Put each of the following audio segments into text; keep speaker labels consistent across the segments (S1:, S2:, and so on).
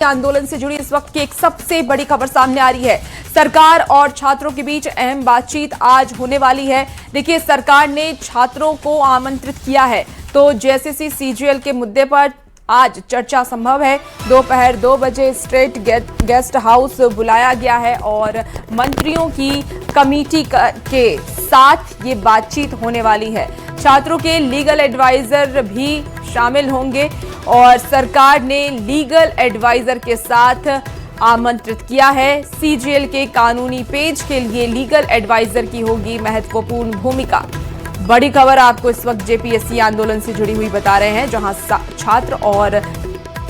S1: आंदोलन से जुड़ी इस वक्त की एक सबसे बड़ी खबर सामने आ रही है। सरकार और छात्रों के बीच अहम बातचीत आज होने वाली है। देखिए, सरकार ने छात्रों को आमंत्रित किया है, तो जेएसएससी सीजीएल के मुद्दे पर आज चर्चा संभव है। दोपहर 2 बजे स्टेट गेस्ट हाउस बुलाया गया है और मंत्रियों की कमेटी के साथ ये बातचीत होने वाली है। छात्रों के लीगल एडवाइजर भी शामिल होंगे और सरकार ने लीगल एडवाइजर के साथ आमंत्रित किया है। सीजीएल के कानूनी पेज के लिए लीगल एडवाइजर की होगी महत्वपूर्ण भूमिका। बड़ी खबर आपको इस वक्त जेपीएससी आंदोलन से जुड़ी हुई बता रहे हैं, जहां छात्र और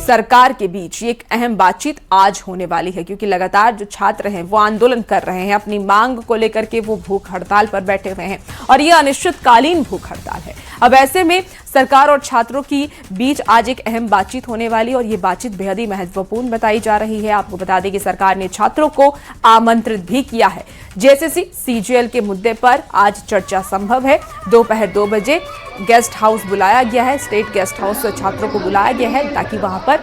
S1: सरकार के बीच एक अहम बातचीत आज होने वाली है, क्योंकि लगातार जो छात्र हैं वो आंदोलन कर रहे हैं। अपनी मांग को लेकर के वो भूख हड़ताल पर बैठे हुए हैं और ये अनिश्चितकालीन भूख हड़ताल है। अब ऐसे में सरकार और छात्रों की बीच आज एक अहम बातचीत होने वाली और ये बातचीत बेहद ही महत्वपूर्ण बताई जा रही है। आपको बता दें कि सरकार ने छात्रों को आमंत्रित भी किया है। जेएसएससी सीजीएल के मुद्दे पर आज चर्चा संभव है। दोपहर 2 बजे गेस्ट हाउस बुलाया गया है, स्टेट गेस्ट हाउस छात्रों को बुलाया गया है ताकि वहां पर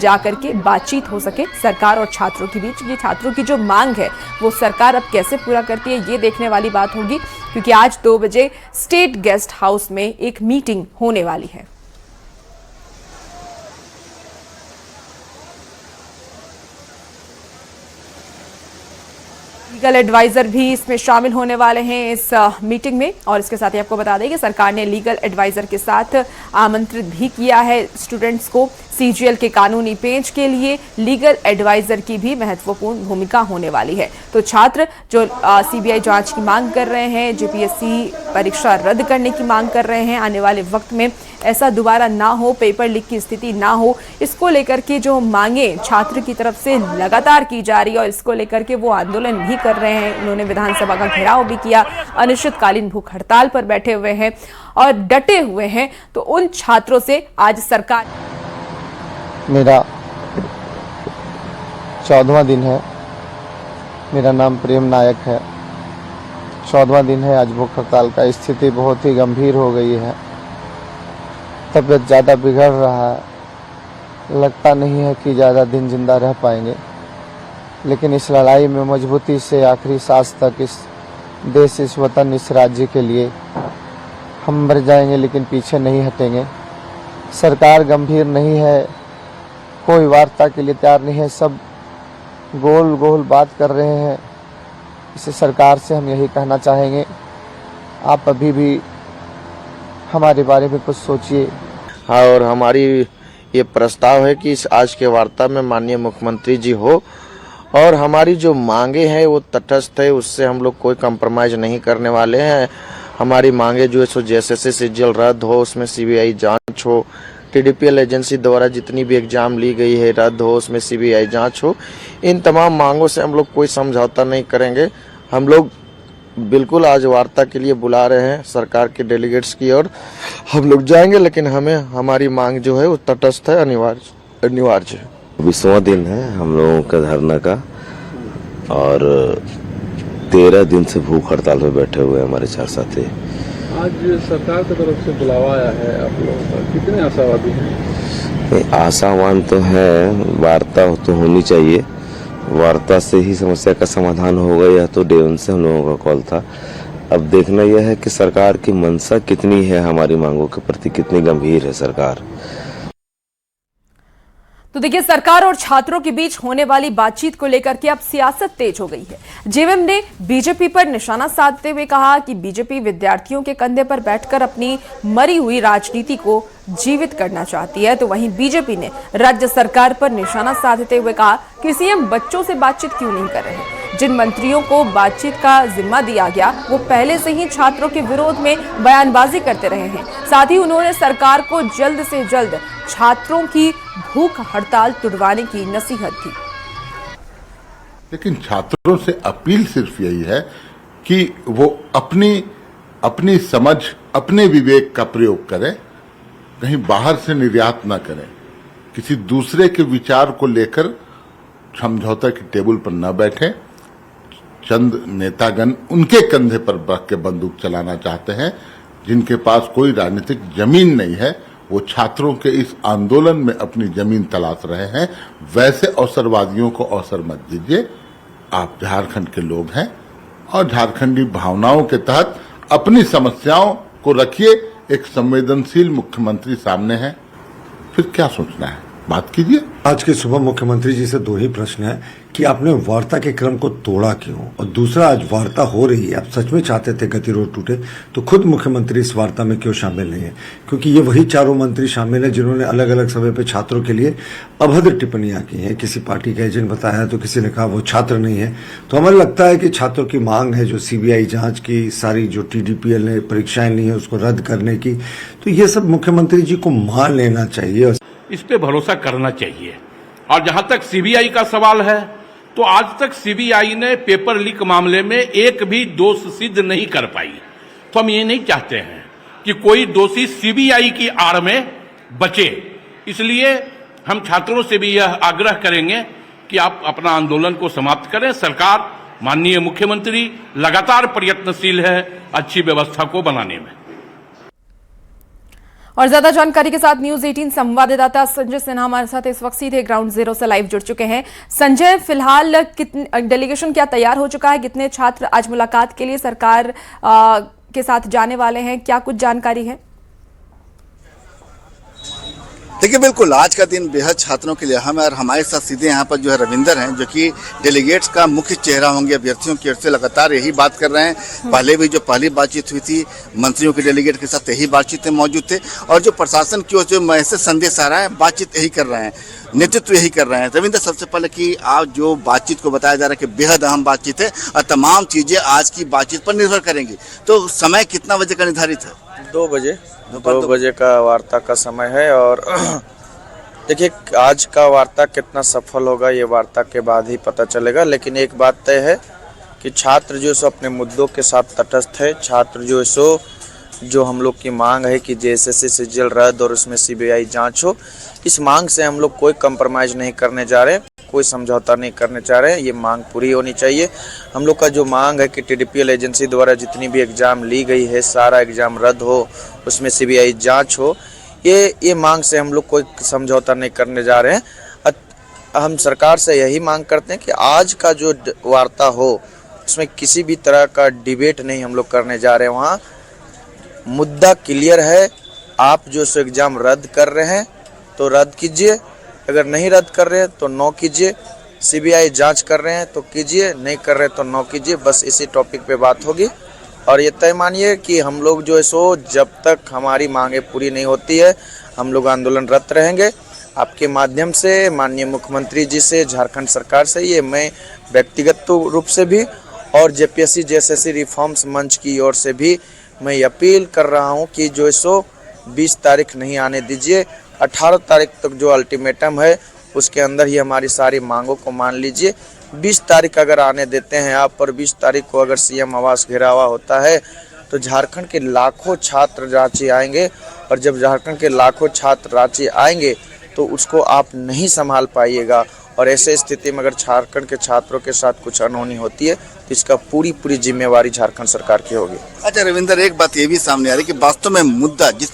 S1: जाकर के बातचीत हो सके सरकार और छात्रों के बीच। ये छात्रों की जो मांग है वो सरकार अब कैसे पूरा करती है, ये देखने वाली बात होगी, क्योंकि आज 2 बजे स्टेट गेस्ट हाउस में एक मीटिंग होने वाली है। लीगल एडवाइजर भी इसमें शामिल होने वाले हैं इस मीटिंग में। और इसके साथ ही आपको बता दें कि सरकार ने लीगल एडवाइजर के साथ आमंत्रित भी किया है स्टूडेंट्स को। सीजीएल के कानूनी पेज के लिए लीगल एडवाइजर की भी महत्वपूर्ण भूमिका होने वाली है। तो छात्र जो सीबीआई जांच की मांग कर रहे हैं, जेपीएससी परीक्षा रद्द करने की मांग कर रहे हैं, आने वाले वक्त में ऐसा दोबारा ना हो, पेपर लीक की स्थिति ना हो, इसको लेकर के जो मांगे छात्र की तरफ से लगातार की जा रही है और इसको लेकर के वो आंदोलन भी कर रहे हैं। उन्होंने विधानसभा का घेराव भी किया, अनिश्चितकालीन भूख हड़ताल पर बैठे हुए हैं और डटे हुए हैं। तो उन छात्रों से आज सरकार
S2: मेरा 14वां दिन है। मेरा नाम प्रेम नायक है। 14वां दिन है आज भूख हड़ताल का। स्थिति बहुत ही गंभीर हो गई है। तबीयत ज़्यादा बिगड़ रहा है। लगता नहीं है कि ज़्यादा दिन जिंदा रह पाएंगे, लेकिन इस लड़ाई में मजबूती से आखिरी सांस तक इस देश, इस वतन, इस राज्य के लिए हम मर जाएंगे, लेकिन पीछे नहीं हटेंगे। सरकार गंभीर नहीं है, कोई वार्ता के लिए तैयार नहीं है, सब गोल गोल बात कर रहे हैं। इसे सरकार से हम यही कहना चाहेंगे, आप अभी भी हमारे बारे में कुछ सोचिए।
S3: हाँ, और हमारी ये प्रस्ताव है कि इस आज के वार्ता में माननीय मुख्यमंत्री जी हो और हमारी जो मांगे हैं वो तटस्थ है, उससे हम लोग कोई कंप्रोमाइज नहीं करने वाले हैं। हमारी मांगे जो है सो जेएसएससी सीजीएल रद्द हो, उसमें सीबीआई जांच हो, टीडीपीएल एजेंसी द्वारा जितनी भी एग्जाम ली गई है रद्द हो, उसमें सीबीआई जांच हो। इन तमाम मांगों से हम लोग कोई समझौता नहीं करेंगे। हम लोग बिल्कुल आज वार्ता के लिए बुला रहे हैं सरकार के डेलीगेट्स की ओर। हम लोग जाएंगे, लेकिन हमें हमारी मांग जो है वो तटस्थ है, अनिवार्य है।
S4: 20वां दिन है हम लोगों का धरना का और 13 दिन से भूख हड़ताल पे बैठे हुए हमारे छात्र साथी।
S5: आज सरकार की तरफ से बुलावा आया है आप लोगों का, कितने आशावादी हैं?
S4: आशावान तो है, वार्ता तो होनी चाहिए। वार्ता से ही समस्या का समाधान होगा, यह तो डे 1 से हम लोगों का कॉल था। अब देखना यह है कि सरकार की मंशा कितनी है, हमारी मांगों के प्रति कितनी गंभीर है सरकार।
S1: तो देखिए, सरकार और छात्रों के बीच होने वाली बातचीत को लेकर के अब सियासत तेज हो गई है। जेएमएम ने बीजेपी पर निशाना साधते हुए कहा कि बीजेपी विद्यार्थियों के कंधे पर बैठकर अपनी मरी हुई राजनीति को जीवित करना चाहती है। तो वहीं बीजेपी ने राज्य सरकार पर निशाना साधते हुए कहा कि सीएम बच्चों से बातचीत क्यों नहीं कर रहे। जिन मंत्रियों को बातचीत का जिम्मा दिया गया वो पहले से ही छात्रों के विरोध में बयानबाजी करते रहे हैं। साथ ही उन्होंने सरकार को जल्द से जल्द छात्रों की भूख हड़ताल तुड़वाने की नसीहत दी।
S6: लेकिन छात्रों से अपील सिर्फ यही है कि वो अपनी समझ, अपने विवेक का प्रयोग करें, कहीं बाहर से निर्यात ना करें, किसी दूसरे के विचार को लेकर समझौता की टेबल पर न बैठें। चंद नेतागण उनके कंधे पर रख के बंदूक चलाना चाहते हैं, जिनके पास कोई राजनीतिक जमीन नहीं है, वो छात्रों के इस आंदोलन में अपनी जमीन तलाश रहे हैं, वैसे अवसरवादियों को अवसर मत दीजिए। आप झारखंड के लोग हैं और झारखंडी भावनाओं के तहत अपनी समस्याओं को रखिए। एक संवेदनशील मुख्यमंत्री सामने है, फिर क्या सोचना है, बात कीजिए।
S7: आज के सुबह मुख्यमंत्री जी से 2 ही प्रश्न है कि आपने वार्ता के क्रम को तोड़ा क्यों, और दूसरा, आज वार्ता हो रही है, आप सच में चाहते थे गतिरोध टूटे तो खुद मुख्यमंत्री इस वार्ता में क्यों शामिल नहीं है? क्योंकि ये वही चारों मंत्री शामिल हैं जिन्होंने अलग अलग समय पे छात्रों के लिए अभद्र टिप्पणियां की हैं। किसी पार्टी का एजेंट बताया तो किसी ने कहा वो छात्र नहीं है। तो हमें लगता है कि छात्रों की मांग है जो सीबीआई जांच की, सारी जो TDPL ने परीक्षाएं ली है उसको रद्द करने की, तो ये सब मुख्यमंत्री जी को मान लेना चाहिए।
S8: इस पे भरोसा करना चाहिए। और जहां तक सीबीआई का सवाल है, तो आज तक सीबीआई ने पेपर लीक मामले में एक भी दोष सिद्ध नहीं कर पाई। तो हम ये नहीं चाहते हैं कि कोई दोषी सीबीआई की आड़ में बचे। इसलिए हम छात्रों से भी यह आग्रह करेंगे कि आप अपना आंदोलन को समाप्त करें। सरकार, माननीय मुख्यमंत्री लगातार प्रयत्नशील है अच्छी व्यवस्था को बनाने में।
S1: और ज्यादा जानकारी के साथ न्यूज 18 संवाददाता संजय सिन्हा हमारे साथ इस वक्त सीधे ग्राउंड जीरो से लाइव जुड़ चुके हैं। संजय, फिलहाल डेलीगेशन क्या तैयार हो चुका है? कितने छात्र आज मुलाकात के लिए सरकार के साथ जाने वाले हैं? क्या कुछ जानकारी है?
S9: देखिए, बिल्कुल आज का दिन बेहद छात्रों के लिए अहम है और हमारे साथ सीधे यहाँ पर जो है रविंदर हैं, जो कि डेलीगेट्स का मुख्य चेहरा होंगे। अभ्यर्थियों की ओर से लगातार यही बात कर रहे हैं। पहले भी जो पहली बातचीत हुई थी मंत्रियों के डेलीगेट के साथ यही बातचीत में मौजूद थे, और जो प्रशासन की ओर से मैसेज संदेश आ रहा है, बातचीत यही कर रहे हैं, नेतृत्व यही कर रहे हैं। रविंदर, सबसे पहले कि आप जो बातचीत को बताया जा रहा है कि बेहद अहम बातचीत है और तमाम चीजें आज की बातचीत पर निर्भर करेंगी, तो समय कितना बजे का निर्धारित है?
S3: 2 बजे 2 बजे का वार्ता का समय है। और देखिए, आज का वार्ता कितना सफल होगा ये वार्ता के बाद ही पता चलेगा। लेकिन एक बात तय है कि छात्र जो सो अपने मुद्दों के साथ तटस्थ है। छात्र जो सो जो हम लोग की मांग है कि JSSC सीजीएल रद्द और उसमें CBI जांच हो, इस मांग से हम लोग कोई कंप्रोमाइज नहीं करने जा रहे, कोई समझौता नहीं करने जा रहे हैं। ये मांग पूरी होनी चाहिए। हम लोग का जो मांग है कि TDPL एजेंसी द्वारा जितनी भी एग्जाम ली गई है, सारा एग्जाम रद्द हो, उसमें CBI जांच हो, ये मांग से हम लोग कोई समझौता नहीं करने जा रहे हैं। हम सरकार से यही मांग करते हैं कि आज का जो वार्ता हो उसमें किसी भी तरह का डिबेट नहीं हम लोग करने जा रहे हैं। वहाँ मुद्दा क्लियर है। आप जो सो एग्जाम रद्द कर रहे हैं तो रद्द कीजिए, अगर नहीं रद्द कर रहे हैं तो नो कीजिए, CBI जांच कर रहे हैं तो कीजिए, नहीं कर रहे तो नो कीजिए। बस इसी टॉपिक पे बात होगी। और ये तय मानिए कि हम लोग जो है सो जब तक हमारी मांगे पूरी नहीं होती है हम लोग आंदोलनरत रहेंगे। आपके माध्यम से माननीय मुख्यमंत्री जी से, झारखंड सरकार से, ये मैं व्यक्तिगत रूप से भी और JPSC JSSC रिफॉर्म्स मंच की ओर से भी मैं अपील कर रहा हूँ कि जो है सो 20 तारीख नहीं आने दीजिए। 18 तारीख तक जो अल्टीमेटम है उसके अंदर ही हमारी सारी मांगों को मान लीजिए। 20 तारीख अगर आने देते हैं आप, और 20 तारीख को अगर CM आवास घेरावा होता है तो झारखंड के लाखों छात्र रांची आएंगे, और जब झारखंड के लाखों छात्र रांची आएंगे तो उसको आप नहीं संभाल पाइएगा। और ऐसे स्थिति में अगर झारखंड के छात्रों के साथ कुछ अनहोनी होती है तो इसका पूरी जिम्मेवारी झारखंड सरकार की होगी।
S9: अच्छा रविंदर, एक बात ये भी सामने आ रही है कि वास्तव में मुद्दा जिस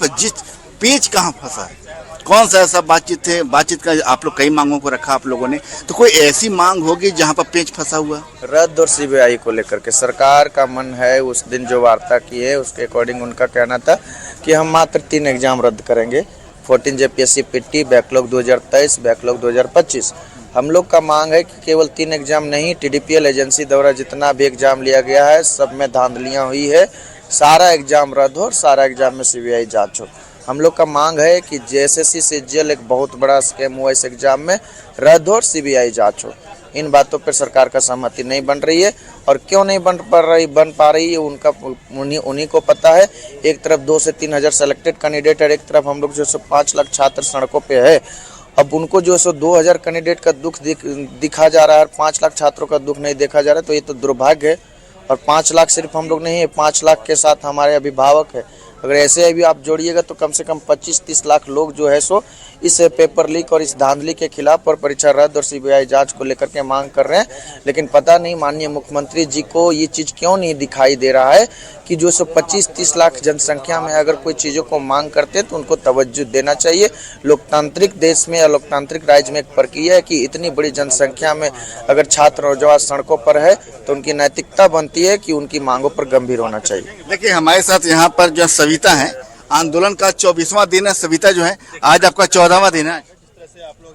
S9: पेच कहाँ फंसा है, कौन सा ऐसा बातचीत है, बातचीत का आप लोग कई मांगों को रखा आप लोगों ने, तो कोई ऐसी मांग होगी जहां पर पेच फंसा हुआ?
S3: रद्द और CBI को लेकर के सरकार का मन है। उस दिन जो वार्ता की है उसके अकॉर्डिंग उनका कहना था कि हम मात्र 3 एग्जाम रद्द करेंगे, 14 JPSC PT, बैकलॉग 2023, बैकलॉग 2025। हम लोग का मांग है कि केवल 3 एग्जाम नहीं, TDPL एजेंसी द्वारा जितना भी एग्जाम लिया गया है सब में धांधलियाँ हुई है, सारा एग्जाम रद्द हो और सारा एग्जाम में CBI जाँच हो। हम लोग का मांग है कि JSSC CGL एक बहुत बड़ा स्कैम हुआ इस एग्जाम में, रद्द हो और CBI जांच हो। इन बातों पर सरकार का सहमति नहीं बन रही है, और क्यों नहीं बन पा रही है उनका उन्हीं को पता है। एक तरफ 2 से 3 हज़ार सेलेक्टेड कैंडिडेट है, एक तरफ हम लोग जो सो 5 लाख छात्र सड़कों पे है। अब उनको जो सो 2000 कैंडिडेट का दुख दिखा जा रहा है और 5 लाख छात्रों का दुख नहीं देखा जा रहा है, तो ये तो दुर्भाग्य है। और 5 लाख सिर्फ हम लोग नहीं है, 5 लाख के साथ हमारे अभिभावक है, अगर ऐसे अभी आप जोड़िएगा तो कम से कम 25-30 लाख लोग जो है सो इस पेपर लीक और इस धांधली के खिलाफ और परीक्षा रद्द और सीबीआई जांच को लेकर के मांग कर रहे हैं। लेकिन पता नहीं माननीय मुख्यमंत्री जी को ये चीज़ क्यों नहीं दिखाई दे रहा है कि जो सो 25-30 लाख जनसंख्या में अगर कोई चीज़ों को मांग करते हैं तो उनको तवज्जो देना चाहिए। लोकतांत्रिक देश में या लोकतांत्रिक राज्य में एक प्रक्रिया है कि इतनी बड़ी जनसंख्या में अगर छात्र नौजवान सड़कों पर है तो उनकी नैतिकता बनती है कि उनकी मांगों पर गंभीर होना चाहिए।
S9: देखिए हमारे साथ यहाँ पर जो सविता है, आंदोलन का 24वां दिन है। सविता जो है आज आपका 14वां दिन है।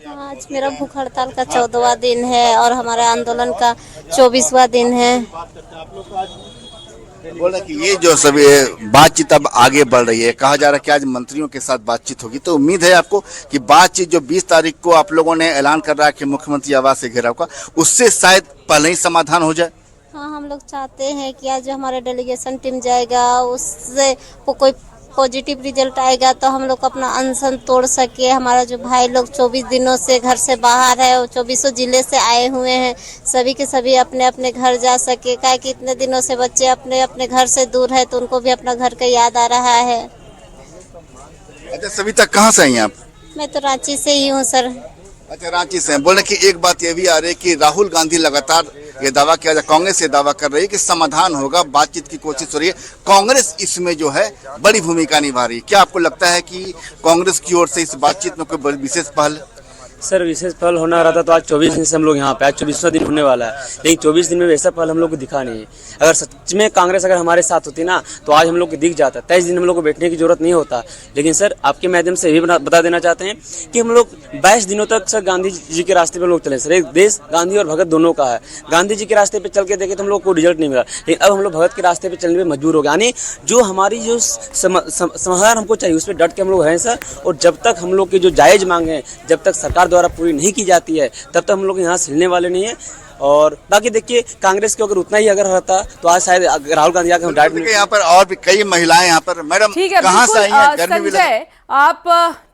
S10: आज मेरा भूख हड़ताल का 14वां दिन है और हमारे आंदोलन का 24वां दिन है।
S9: बोल रहे कि ये जो सभी बातचीत अब आगे बढ़ रही है, कहा जा रहा है कि आज मंत्रियों के साथ बातचीत होगी, तो उम्मीद है आपको कि बातचीत जो 20 तारीख को आप लोगों ने ऐलान कर रहा है कि मुख्यमंत्री आवास से घेराव का, उससे शायद पहले ही समाधान हो जाए।
S10: हाँ, हम लोग चाहते हैं कि आज जो हमारा डेलीगेशन टीम जाएगा उससे कोई पॉजिटिव रिजल्ट आएगा तो हम लोग अपना अनशन तोड़ सके। हमारा जो भाई लोग 24 दिनों से घर से बाहर है, वो 24 जिले से आए हुए हैं, सभी के सभी अपने अपने घर जा सके। क्या कि इतने दिनों से बच्चे अपने अपने घर से दूर है तो उनको भी अपना घर का याद आ रहा है।
S9: अच्छा सविता, कहाँ से आई आप?
S10: मैं तो रांची से ही हूँ सर।
S9: अच्छा, रांची से। बोले कि एक बात ये भी आ रही है कि राहुल गांधी लगातार ये दावा किया जा, कांग्रेस ये दावा कर रही है कि समाधान होगा, बातचीत की कोशिश हो रही है, कांग्रेस इसमें जो है बड़ी भूमिका निभा रही है। क्या आपको लगता है कि कांग्रेस की ओर से इस बातचीत में कोई विशेष पहल?
S11: सर विशेष पहल होना रहा था तो आज 24 दिन से हम लोग यहाँ पे, आज 24वां दिन होने वाला है, लेकिन 24 दिन में वैसा पहल हम लोग को दिखा नहीं है। अगर सच में कांग्रेस अगर हमारे साथ होती ना तो आज हम लोग को दिख जाता। 23 दिन हम लोग को बैठने की जरूरत नहीं होता। लेकिन सर आपके माध्यम से भी बता देना चाहते हैं कि हम लोग 22 दिनों तक सर गांधी जी के रास्ते पे लोग चले। सर एक देश गांधी और भगत दोनों का है। गांधी जी के रास्ते पे चल के देखे तो हम लोग को रिजल्ट नहीं मिला, लेकिन अब हम लोग भगत के रास्ते पे चलने में मजबूर हो गए। यानी जो हमारी जो समाधान हमको चाहिए उस पर डट के हम लोग हैं सर। और जब तक हम लोग की जो जायज मांगे हैं जब तक सरकार द्वारा पूरी नहीं की जाती है तब तक हम लोग यहाँ से हिलने वाले नहीं है। और बाकी देखिए कांग्रेस को अगर उतना ही अगर रहता तो आज शायद राहुल गांधी आके डायरेक्ट।
S9: यहाँ पर और भी कई महिलाएं यहाँ पर। मैडम कहाँ से आई हैं?
S1: संजय, आप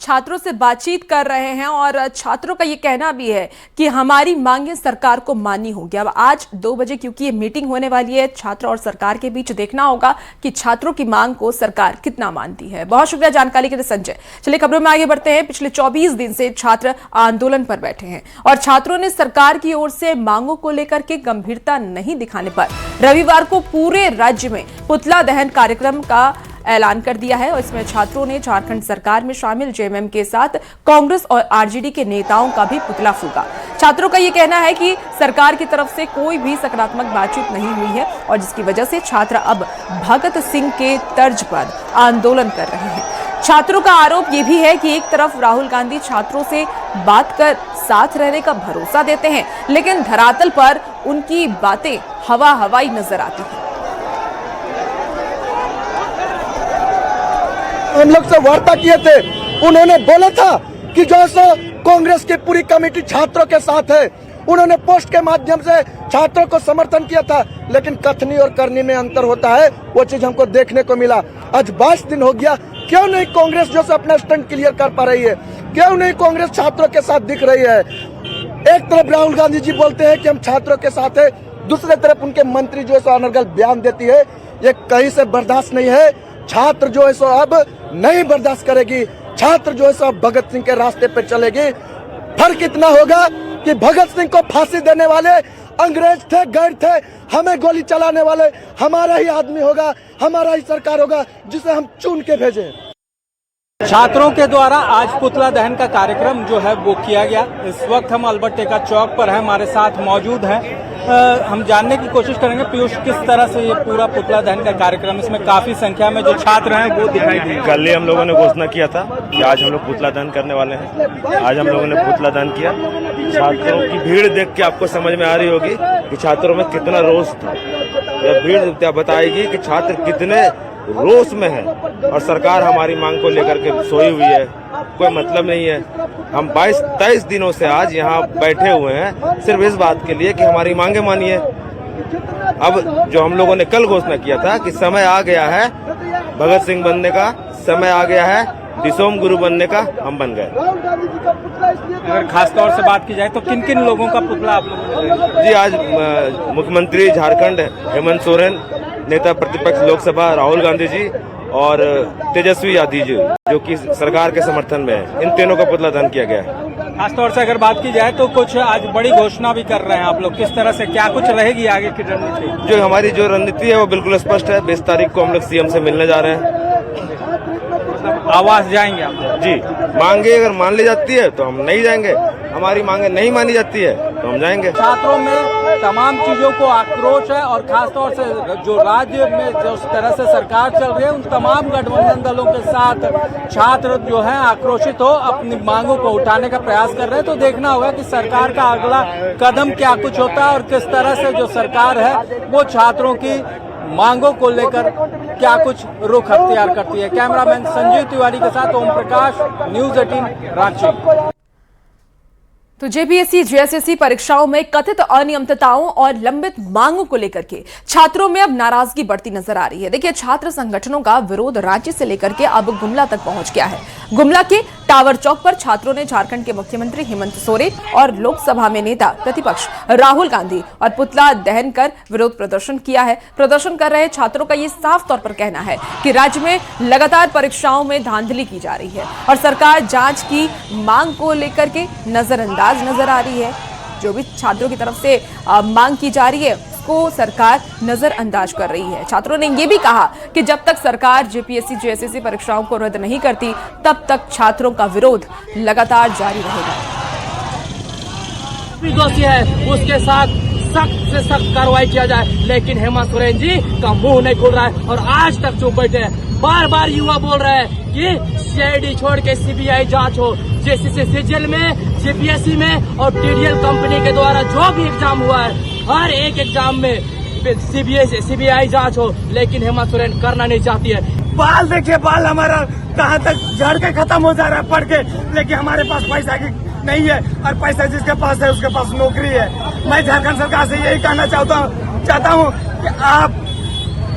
S1: छात्रों से बातचीत कर रहे हैं और छात्रों का ये कहना भी है कि हमारी मांगें सरकार को माननी होगी। अब आज 2 बजे क्योंकि ये मीटिंग होने वाली है, छात्र और सरकार के बीच देखना होगा कि छात्रों की मांग को सरकार कितना मानती है। बहुत शुक्रिया जानकारी के लिए संजय। चलिए खबरों में आगे बढ़ते हैं। पिछले 24 दिन से छात्र आंदोलन पर बैठे हैं और छात्रों ने सरकार की ओर से मांगों को लेकर के गंभीरता नहीं दिखाने पर रविवार को पूरे राज्य में पुतला दहन कार्यक्रम का ऐलान कर दिया है। और इसमें छात्रों ने झारखंड सरकार में शामिल जेएमएम के साथ कांग्रेस और आरजेडी के नेताओं का भी पुतला फूंका। छात्रों का यह कहना है कि सरकार की तरफ से कोई भी सकारात्मक बातचीत नहीं हुई है और जिसकी वजह से छात्र अब भगत सिंह के तर्ज पर आंदोलन कर रहे हैं। छात्रों का आरोप यह भी है कि एक तरफ राहुल गांधी छात्रों से बात कर साथ रहने का भरोसा देते हैं, लेकिन धरातल पर उनकी बातें हवाई नजर आती हैं।
S12: हम लोग से वार्ता किए थे, उन्होंने बोला था कि जो सो कांग्रेस की पूरी कमेटी छात्रों के साथ है। उन्होंने पोस्ट के माध्यम से छात्रों को समर्थन किया था, लेकिन कथनी और करनी में अंतर होता है, वो चीज हमको देखने को मिला। आज 22 दिन हो गया, क्यों नहीं कांग्रेस जो से अपना स्टैंड क्लियर कर पा रही है? क्यों नहीं कांग्रेस छात्रों के साथ दिख रही है? एक तरफ राहुल गांधी जी बोलते हैं कि हम छात्रों के साथ है, दूसरी तरफ उनके मंत्री जो है अनर्गल बयान देती है। ये कहीं से बर्दाश्त नहीं है। छात्र जो है सो अब नहीं बर्दाश्त करेगी। छात्र जो है सो अब भगत सिंह के रास्ते पे चलेगी। फर्क इतना होगा कि भगत सिंह को फांसी देने वाले अंग्रेज थे, गैर थे। हमें गोली चलाने वाले हमारा ही आदमी होगा, हमारा ही सरकार होगा, जिसे हम चुन के भेजें।
S13: छात्रों के द्वारा आज पुतला दहन का कार्यक्रम जो है वो किया गया। इस वक्त हम अल्बर्ट एक्का चौक पर हैं, हमारे साथ मौजूद हैं। हम जानने की कोशिश करेंगे पीयूष किस तरह से ये पूरा पुतला दहन का कार्यक्रम, इसमें काफी संख्या में जो छात्र हैं वो दिखाई दिए।
S14: कल ही हम लोगों ने घोषणा किया था कि आज हम लोग पुतला दहन करने वाले हैं। आज हम लोगों ने पुतला दहन किया। छात्रों की भीड़ देख के आपको समझ में आ रही होगी कि छात्रों में कितना रोष था। यह भीड़ बताएगी कि छात्र कितने रोष में है और सरकार हमारी मांग को लेकर के सोई हुई है। कोई मतलब नहीं है। हम 22-23 दिनों से आज यहाँ बैठे हुए हैं सिर्फ इस बात के लिए कि हमारी मांगे मानिए। अब जो हम लोगों ने कल घोषणा किया था कि समय आ गया है भगत सिंह बनने का, समय आ गया है दिसोम गुरु बनने का, हम बन गए।
S13: अगर खास तौर से बात की जाए तो किन किन लोगों का पुतला आप लोगों
S14: जी आज मुख्यमंत्री झारखंड हेमंत सोरेन, नेता प्रतिपक्ष लोकसभा राहुल गांधी जी और तेजस्वी यादव जो कि सरकार के समर्थन में है, इन तीनों का पुतला दहन किया गया है।
S13: खासतौर से अगर बात की जाए तो कुछ आज बड़ी घोषणा भी कर रहे हैं आप लोग, किस तरह से क्या कुछ रहेगी आगे की रणनीति?
S14: जो हमारी जो रणनीति है वो बिल्कुल स्पष्ट है। 20 तारीख को हम लोग सीएम से मिलने जा रहे हैं।
S13: आवास जाएंगे आप?
S14: जी, मांगे अगर मान ली जाती है तो हम नहीं जाएंगे, हमारी मांगे नहीं मानी जाती है तो हम जाएंगे।
S13: छात्रों में तमाम चीजों को आक्रोश है और खासतौर से जो राज्य में जिस तरह से सरकार चल रही है उन तमाम गठबंधन दलों के साथ छात्र जो है आक्रोशित हो अपनी मांगों को उठाने का प्रयास कर रहे हैं। तो देखना होगा कि सरकार का अगला कदम क्या कुछ होता है और किस तरह से जो सरकार है वो छात्रों की मांगों को लेकर क्या कुछ रुख अख्तियार करती है। कैमरामैन संजीव तिवारी के साथ ओम प्रकाश, न्यूज 18 रांची।
S1: तो जेपीएससी जेएसएससी परीक्षाओं में कथित अनियमितताओं और लंबित मांगों को लेकर के छात्रों में अब नाराजगी बढ़ती नजर आ रही है। देखिए, छात्र संगठनों का विरोध राज्य से लेकर के अब गुमला तक पहुंच गया है। गुमला के टावर चौक पर छात्रों ने झारखंड के मुख्यमंत्री हेमंत सोरेन और लोकसभा में नेता प्रतिपक्ष राहुल गांधी और पुतला दहन कर विरोध प्रदर्शन किया है। प्रदर्शन कर रहे छात्रों का ये साफ तौर पर कहना है कि राज्य में लगातार परीक्षाओं में धांधली की जा रही है और सरकार जांच की मांग को लेकर के नजरअंदाज नजर आ रही है। जो भी छात्रों की तरफ से मांग की जा रही है को सरकार नजरअंदाज कर रही है। छात्रों ने यह भी कहा कि जब तक सरकार जेपीएससी जेएसएससी परीक्षाओं को रद्द नहीं करती तब तक छात्रों का विरोध लगातार जारी रहेगा।
S11: दोषी है उसके साथ सख्त से सख्त कार्रवाई किया जाए, लेकिन हेमंत सोरेन जी का मुंह नहीं खुल रहा है और आज तक चुप बैठे हैं। बार बार युवा बोल रहे हैं कि सीआईडी छोड़ के सीबीआई जांच हो, जैसे सीजीएल में, जेपीएससी में और टीडीएल कंपनी के द्वारा जो भी एग्जाम हुआ है हर एक एग्जाम में सीबीआई जांच हो, लेकिन हेमंत सोरेन करना नहीं चाहती है।
S12: बाल देखिए, बाल हमारा कहाँ तक झड़ के खत्म हो जा रहा है पढ़ के, लेकिन हमारे पास पैसा की नहीं है और पैसा जिसके पास है उसके पास नौकरी है। मैं झारखंड सरकार से यही कहना चाहता हूँ कि आप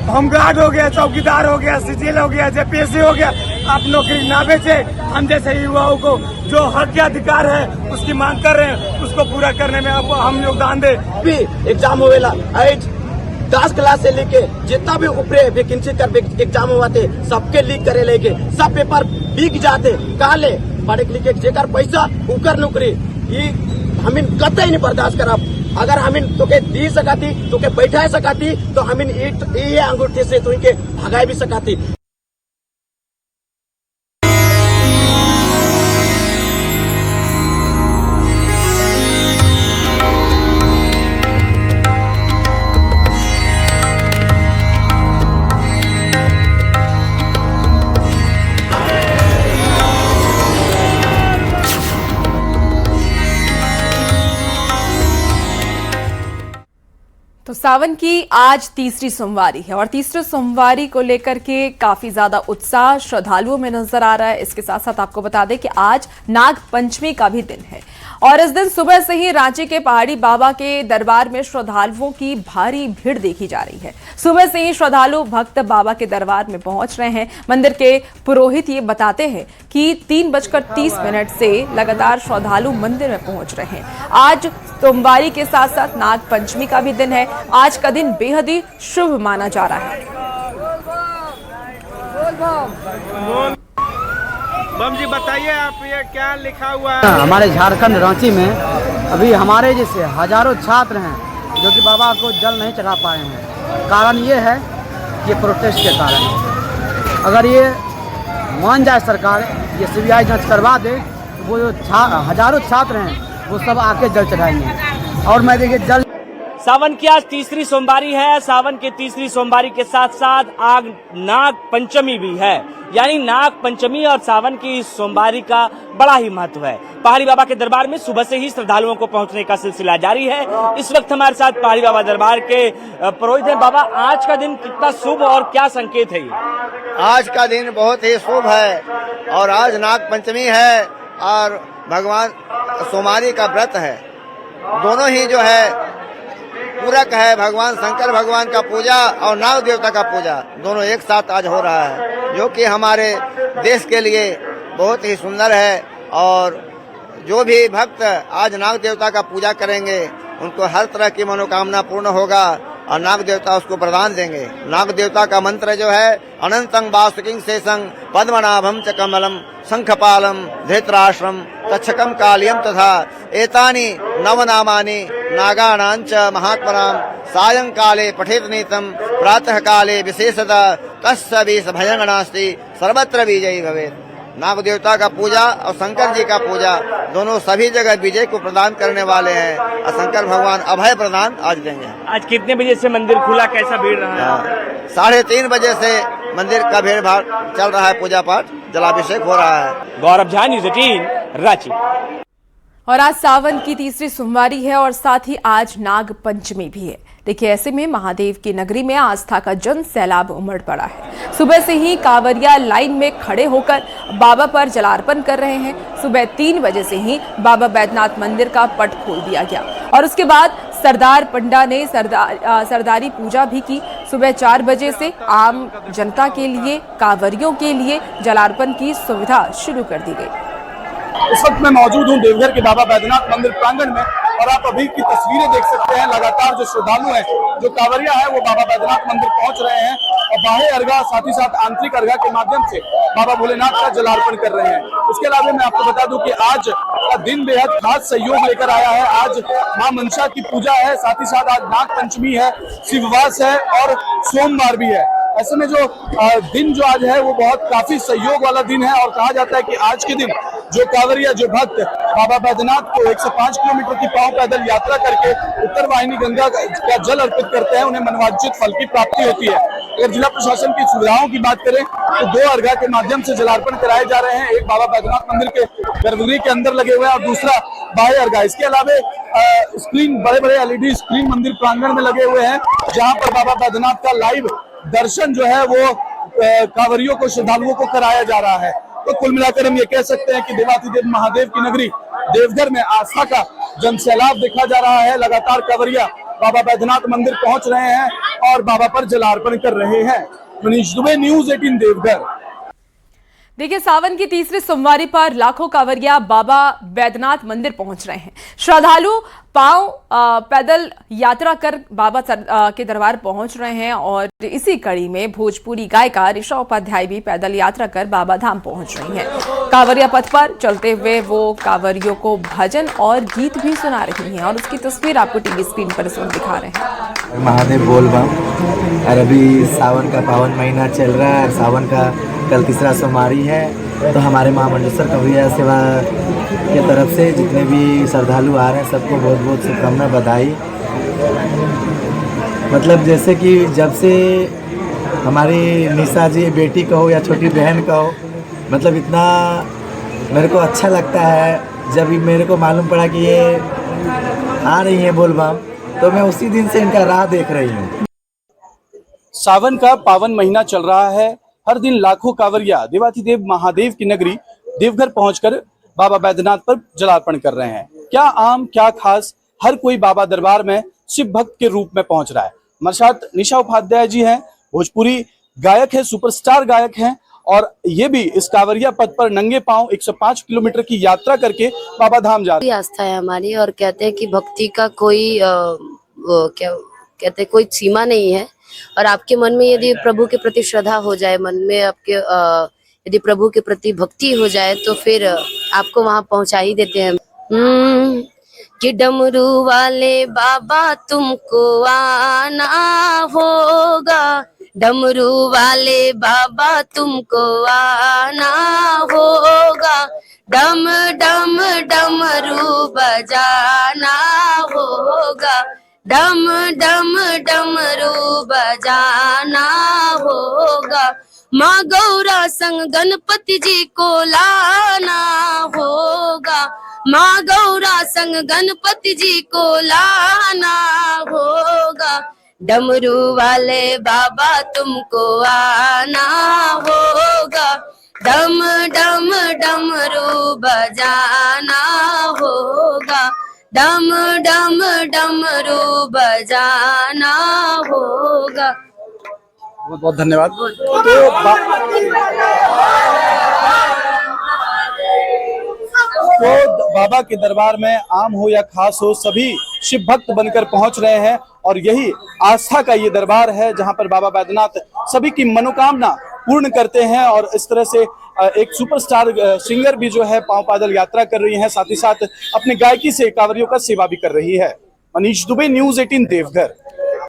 S12: होमगार्ड हो गया, चौकीदार हो गया, सीजीएल हो गया, जेपीएससी हो गया, आप नौकरी ना बेचे। हम जैसे युवाओं को जो हक के अधिकार है उसकी मांग कर रहे हैं उसको पूरा करने में आपको हम योगदान दे।
S11: भी एग्जाम होवेला 10 क्लास से लेके जितना भी ऊपरे वैकेंसी कर एग्जाम हुआ थे सबके लीक करे लेके सब पेपर लीक जाते काले पढ़े लिखे जेकर पैसा उकर नौकरी ये हम कतई नहीं बर्दाश्त करब। अगर हम तोके दी सकाती तोके बैठा सकाती तो हम ये अंगूठे से तो इनके भगाए भी सकाती।
S1: तो सावन की आज तीसरी सोमवारी है और तीसरी सोमवारी को लेकर के काफी ज्यादा उत्साह श्रद्धालुओं में नजर आ रहा है। इसके साथ साथ आपको बता दें कि आज नाग पंचमी का भी दिन है और इस दिन सुबह से ही रांची के पहाड़ी बाबा के दरबार में श्रद्धालुओं की भारी भीड़ देखी जा रही है। सुबह से ही श्रद्धालु भक्त बाबा के दरबार में पहुंच रहे हैं। मंदिर के पुरोहित ये बताते हैं कि 3:30 से लगातार श्रद्धालु मंदिर में पहुंच रहे हैं। आज सोमवारी के साथ साथ नाग पंचमी का भी दिन है। आज का दिन बेहद ही शुभ माना जा रहा है।
S13: बम जी बताइए आप ये क्या लिखा हुआ है?
S11: हमारे झारखंड रांची में अभी हमारे जैसे हजारों छात्र हैं जो कि बाबा को जल नहीं चढ़ा पाए हैं। कारण ये है कि प्रोटेस्ट के कारण। अगर ये मान जाए सरकार, ये सीबीआई जांच करवा दे तो वो जो हजारों छात्र हैं वो सब आके जल चढ़ाएंगे। और मैं देखिए जल सावन की आज तीसरी सोमवारी है। सावन की तीसरी सोमवारी के साथ साथ आज नाग पंचमी भी है, यानी नाग पंचमी और सावन की सोमवारी का बड़ा ही महत्व है। पहाड़ी बाबा के दरबार में सुबह से ही श्रद्धालुओं को पहुंचने का सिलसिला जारी है। इस वक्त हमारे साथ पहाड़ी बाबा दरबार के पुरोहित हैं। बाबा, आज का दिन कितना शुभ और क्या संकेत है ये?
S2: आज का दिन बहुत ही शुभ है और आज नाग पंचमी है और भगवान सोमवारी का व्रत है। दोनों ही जो है पूरक है। भगवान शंकर भगवान का पूजा और नाग देवता का पूजा दोनों एक साथ आज हो रहा है, जो कि हमारे देश के लिए बहुत ही सुंदर है। और जो भी भक्त आज नाग देवता का पूजा करेंगे उनको हर तरह की मनोकामना पूर्ण होगा।
S15: और नाग देवता उसको वरदान देंगे। नाग देवता का मंत्र जो है अनंतं वासुकिं शेषं पद्मनाभं च कमलम शंखपालम धृतराष्ट्रम तक्षकम कालियम तथा एतानि नवनामानि नागानां च महात्मनां सायंकाले पठेत नीतम प्रातः काले विशेषतः तस्य विष भयं नास्ति सर्वत्र विजयी भवेत्। नाग देवता का पूजा और शंकर जी का पूजा दोनों सभी जगह विजय को प्रदान करने वाले हैं और शंकर भगवान अभय प्रदान आज देंगे।
S14: आज कितने बजे से मंदिर खुला, कैसा भीड़ रहा है?
S15: 3:30 बजे से मंदिर का भीड़ भाड़ चल रहा है, पूजा पाठ जलाभिषेक हो रहा है।
S14: गौरव झा, न्यूज़ 18 रांची।
S1: और आज सावन की तीसरी सोमवारी है और साथ ही आज नाग पंचमी भी है। देखिए, ऐसे में महादेव की नगरी में आस्था का जन सैलाब उमड़ पड़ा है। सुबह से ही कांवरिया लाइन में खड़े होकर बाबा पर जलार्पण कर रहे हैं। सुबह 3 बजे से ही बाबा बैद्यनाथ मंदिर का पट खोल दिया गया और उसके बाद सरदार पंडा ने सरदारी पूजा भी की। सुबह 4 बजे से आम जनता के लिए, कांवरियों के लिए जलार्पण की सुविधा शुरू कर दी गई।
S12: इस वक्त मैं मौजूद हूँ देवघर के बाबा बैद्यनाथ मंदिर प्रांगण में और आप अभी की तस्वीरें देख सकते हैं। लगातार जो श्रद्धालु हैं, जो कांवरिया है, वो बाबा बैद्यनाथ मंदिर पहुंच रहे हैं और बाह्य अर्घा साथ ही साथ आंतरिक अर्घा के माध्यम से बाबा भोलेनाथ का जलार्पण कर रहे हैं। इसके अलावा मैं आपको बता दूं कि आज का दिन बेहद खास सहयोग लेकर आया है। आज मां मनसा की पूजा है, साथ ही साथ आज नाग पंचमी है, शिववास है और सोमवार भी है। ऐसे में जो दिन जो आज है वो बहुत काफी सहयोग वाला दिन है और कहा जाता है कि आज के दिन जो कांवरिया, जो भक्त बाबा बैद्यनाथ को 105 किलोमीटर की पांव पैदल यात्रा करके उत्तर वाहिनी गंगा का जल अर्पित करते हैं, उन्हें मनवांछित फल की प्राप्ति होती है। अगर जिला प्रशासन की सुविधाओं की बात करें तो 2 अर्घा के माध्यम से जलार्पण कराए जा रहे हैं। एक बाबा बैद्यनाथ मंदिर के गर्भगृह के अंदर लगे हुए हैं और दूसरा बाह्य अर्घा। इसके अलावा स्क्रीन, बड़े बड़े LED स्क्रीन मंदिर प्रांगण में लगे हुए हैं, जहाँ पर बाबा बैद्यनाथ का लाइव दर्शन जो है वो कांवरियों को, श्रद्धालुओं को कराया जा रहा है। तो कुल मिलाकर हम ये कह सकते हैं कि देवाधिदेव महादेव की नगरी देवघर में आस्था का जनसैलाब देखा जा रहा है। लगातार कांवरिया बाबा बैद्यनाथ मंदिर पहुंच रहे हैं और बाबा पर जलार्पण कर रहे हैं। मनीष दुबे, न्यूज़ 18 देवघर।
S1: देखिए, सावन की तीसरी सोमवारी पर लाखों कांवरिया बाबा बैद्यनाथ मंदिर पहुंच रहे हैं। श्रद्धालु पांव पैदल यात्रा कर बाबा के दरबार पहुंच रहे हैं और इसी कड़ी में भोजपुरी गायिका ऋषा उपाध्याय भी पैदल यात्रा कर बाबा धाम पहुंच रही हैं। कांवरिया पथ पर चलते हुए वो कांवरियों को भजन और गीत भी सुना रही हैं और उसकी तस्वीर आपको टीवी स्क्रीन पर इस वक्त दिखा रहे हैं।
S16: महादेव बोल बम। और अभी सावन का पावन महीना चल रहा है। सावन का कल तीसरा सोमवारी है, तो हमारे महामंडलेश्वर कांवरिया सेवा के तरफ से जितने भी श्रद्धालु आ रहे हैं सबको बहुत बहुत शुभकामना, बधाई। मतलब जैसे कि जब से हमारी निशा जी बेटी का हो या छोटी बहन का हो, मतलब इतना मेरे को अच्छा लगता है। जब मेरे को मालूम पड़ा कि ये आ रही हैं बोलबम, तो मैं उसी दिन से इनका राह देख रही हूँ।
S12: सावन का पावन महीना चल रहा है। हर दिन लाखों कांवरिया देवाधिदेव महादेव की नगरी देवघर पहुंचकर बाबा बैद्यनाथ पर जलार्पण कर रहे हैं। क्या आम, क्या खास, हर कोई बाबा दरबार में शिव भक्त के रूप में पहुंच रहा है। हमारे साथ ऋषा उपाध्याय जी हैं, भोजपुरी गायक है, सुपरस्टार गायक हैं और ये भी इस कांवरिया पथ पर नंगे पांव 105 किलोमीटर की यात्रा करके बाबा धाम जा रहे हैं।
S17: आस्था है हमारी और कहते हैं कि भक्ति का कोई क्या कहते हैं, कोई सीमा नहीं है। और आपके मन में यदि प्रभु के प्रति श्रद्धा हो जाए, मन में आपके यदि प्रभु के प्रति भक्ति हो जाए, तो फिर आपको वहां पहुंचा ही देते हैं। कि डमरू वाले बाबा तुमको आना होगा, डमरू वाले बाबा तुमको आना होगा, डम डम डमरू बजाना होगा, डम डम डमरू बजाना होगा, माँ गौरा संग गणपति जी को लाना होगा, माँ गौरा संग गणपति जी को लाना होगा, डमरू वाले बाबा तुमको आना होगा, डम डम डमरू बजाना होगा, डम डम डमरू बजाना होगा।
S12: बहुत बहुत धन्यवाद। तो
S18: बाबा के दरबार में आम हो या खास हो सभी शिव भक्त बनकर पहुंच रहे हैं और यही आस्था का ये दरबार है जहां पर बाबा बैद्यनाथ सभी की मनोकामना पूर्ण करते हैं। और इस तरह से एक सुपरस्टार सिंगर भी जो है पांव पैदल यात्रा कर रही है, साथ ही साथ अपने गायकी से कांवरियों का सेवा भी कर रही है। मनीष दुबे, न्यूज़ 18 देवघर।